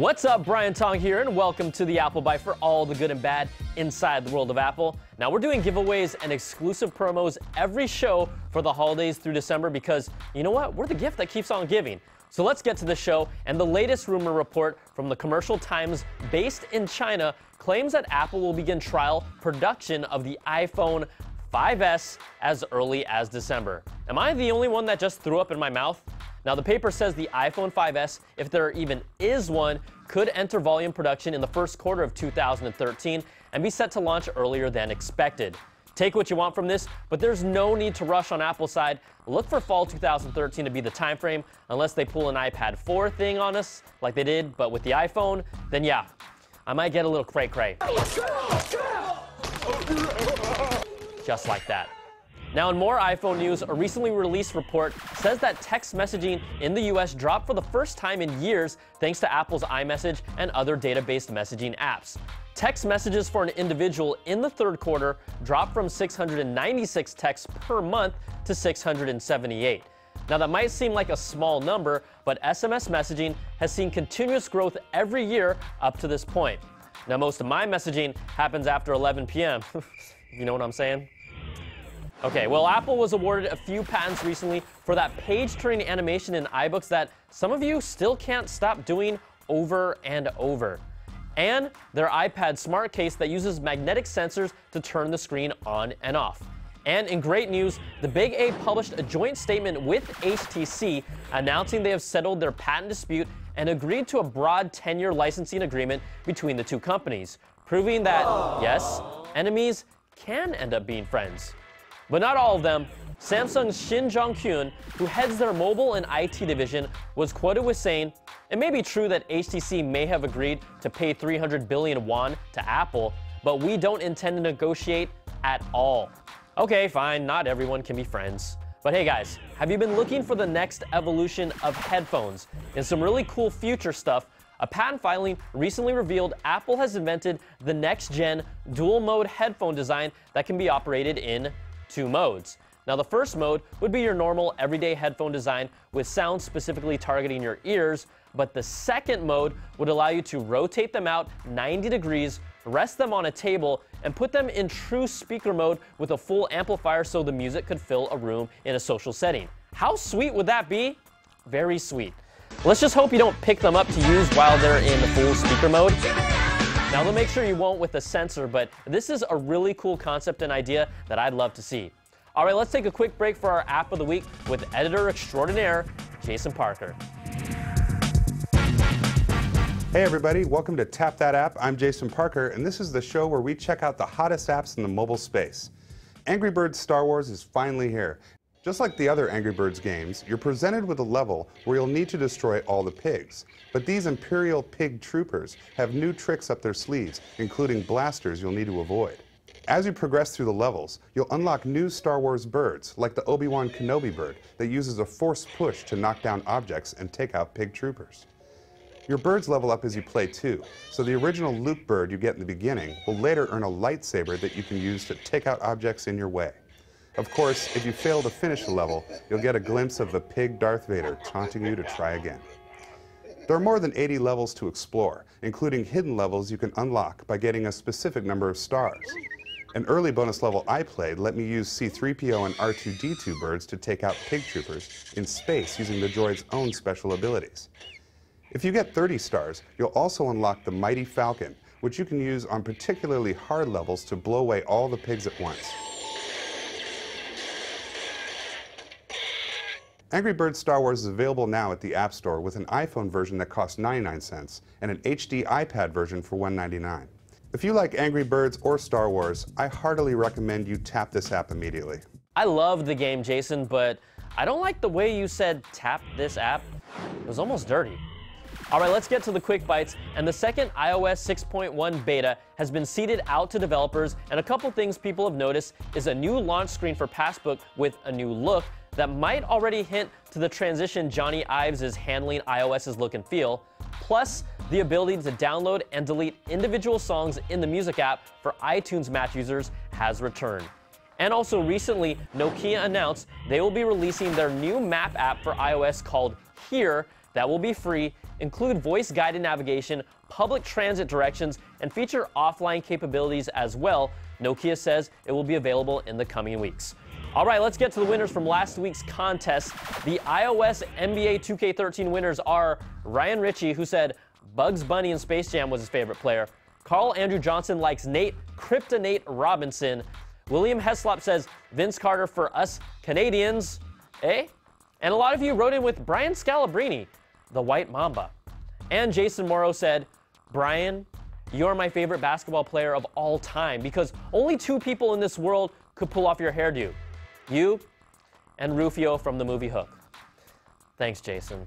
What's up, Brian Tong here, and welcome to the Apple Byte for all the good and bad inside the world of Apple. Now, we're doing giveaways and exclusive promos every show for the holidays through December because, you know what, we're the gift that keeps on giving. So let's get to the show, and the latest rumor report from the Commercial Times based in China claims that Apple will begin trial production of the iPhone 5S as early as December. Am I the only one that just threw up in my mouth? Now, the paper says the iPhone 5S, if there even is one, could enter volume production in the first quarter of 2013 and be set to launch earlier than expected. Take what you want from this, but there's no need to rush on Apple's side. Look for fall 2013 to be the time frame, unless they pull an iPad 4 thing on us like they did, but with the iPhone, then yeah, I might get a little cray-cray. Just like that. Now, in more iPhone news, a recently released report says that text messaging in the US dropped for the first time in years thanks to Apple's iMessage and other data-based messaging apps. Text messages for an individual in the third quarter dropped from 696 texts per month to 678. Now, that might seem like a small number, but SMS messaging has seen continuous growth every year up to this point. Now, most of my messaging happens after 11 p.m. You know what I'm saying? Okay, well, Apple was awarded a few patents recently for that page-turning animation in iBooks that some of you still can't stop doing over and over. And their iPad smart case that uses magnetic sensors to turn the screen on and off. And in great news, the Big A published a joint statement with HTC announcing they have settled their patent dispute and agreed to a broad 10-year licensing agreement between the two companies, proving that, yes, enemies can end up being friends. But not all of them. Samsung's Shin Jong-kyun, who heads their mobile and IT division, was quoted with saying, "It may be true that HTC may have agreed to pay 300 billion won to Apple, but we don't intend to negotiate at all." Okay, fine, not everyone can be friends. But hey guys, have you been looking for the next evolution of headphones and some really cool future stuff? A patent filing recently revealed Apple has invented the next-gen dual-mode headphone design that can be operated in two modes. Now, the first mode would be your normal everyday headphone design with sound specifically targeting your ears, but the second mode would allow you to rotate them out 90 degrees, rest them on a table, and put them in true speaker mode with a full amplifier so the music could fill a room in a social setting. How sweet would that be? Very sweet. Let's just hope you don't pick them up to use while they're in the full speaker mode. Now, they'll make sure you won't with a sensor, but this is a really cool concept and idea that I'd love to see. All right, let's take a quick break for our App of the Week with editor extraordinaire, Jason Parker. Hey everybody, welcome to Tap That App. I'm Jason Parker, and this is the show where we check out the hottest apps in the mobile space. Angry Birds Star Wars is finally here. Just like the other Angry Birds games, you're presented with a level where you'll need to destroy all the pigs. But these Imperial Pig Troopers have new tricks up their sleeves, including blasters you'll need to avoid. As you progress through the levels, you'll unlock new Star Wars birds, like the Obi-Wan Kenobi bird that uses a force push to knock down objects and take out pig troopers. Your birds level up as you play too, so the original Luke bird you get in the beginning will later earn a lightsaber that you can use to take out objects in your way. Of course, if you fail to finish the level, you'll get a glimpse of the pig Darth Vader taunting you to try again. There are more than 80 levels to explore, including hidden levels you can unlock by getting a specific number of stars. An early bonus level I played let me use C-3PO and R2-D2 birds to take out pig troopers in space using the droid's own special abilities. If you get 30 stars, you'll also unlock the mighty Falcon, which you can use on particularly hard levels to blow away all the pigs at once. Angry Birds Star Wars is available now at the App Store with an iPhone version that costs 99 cents and an HD iPad version for $1.99. If you like Angry Birds or Star Wars, I heartily recommend you tap this app immediately. I love the game, Jason, but I don't like the way you said tap this app. It was almost dirty. All right, let's get to the quick bites. And the second iOS 6.1 beta has been seeded out to developers, and a couple things people have noticed is a new launch screen for Passbook with a new look that might already hint to the transition Johnny Ives is handling iOS's look and feel, plus the ability to download and delete individual songs in the Music app for iTunes Match users has returned. And also recently, Nokia announced they will be releasing their new map app for iOS called Here that will be free, include voice-guided navigation, public transit directions, and feature offline capabilities as well. Nokia says it will be available in the coming weeks. All right, let's get to the winners from last week's contest. The iOS NBA 2K13 winners are Ryan Ritchie, who said Bugs Bunny in Space Jam was his favorite player. Carl Andrew Johnson likes Nate Kryptonate Robinson. William Heslop says Vince Carter for us Canadians. Eh? And a lot of you wrote in with Brian Scalabrine, the White Mamba. And Jason Morrow said, Brian, you're my favorite basketball player of all time because only two people in this world could pull off your hairdo. You and Rufio from the movie Hook. Thanks, Jason.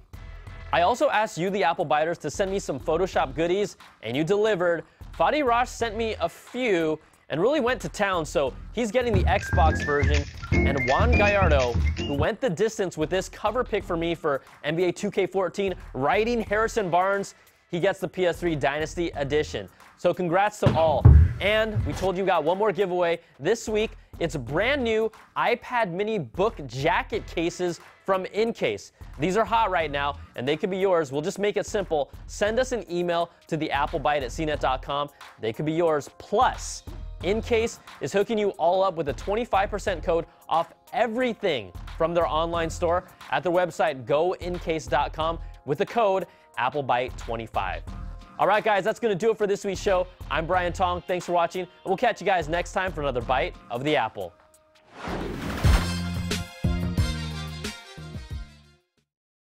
I also asked you, the Apple Biters, to send me some Photoshop goodies, and you delivered. Fadi Rosh sent me a few and really went to town, so he's getting the Xbox version. And Juan Gallardo, who went the distance with this cover pick for me for NBA 2K14, writing Harrison Barnes, he gets the PS3 Dynasty Edition. So congrats to all. And we told you we got one more giveaway this week. It's brand new iPad mini book jacket cases from Incase. These are hot right now, and they could be yours. We'll just make it simple. Send us an email to theapplebyte@cnet.com. They could be yours. Plus, Incase is hooking you all up with a 25% code off everything from their online store at their website, goincase.com, with the code AppleByte25. All right, guys, that's going to do it for this week's show. I'm Brian Tong. Thanks for watching, and we'll catch you guys next time for another Bite of the Apple.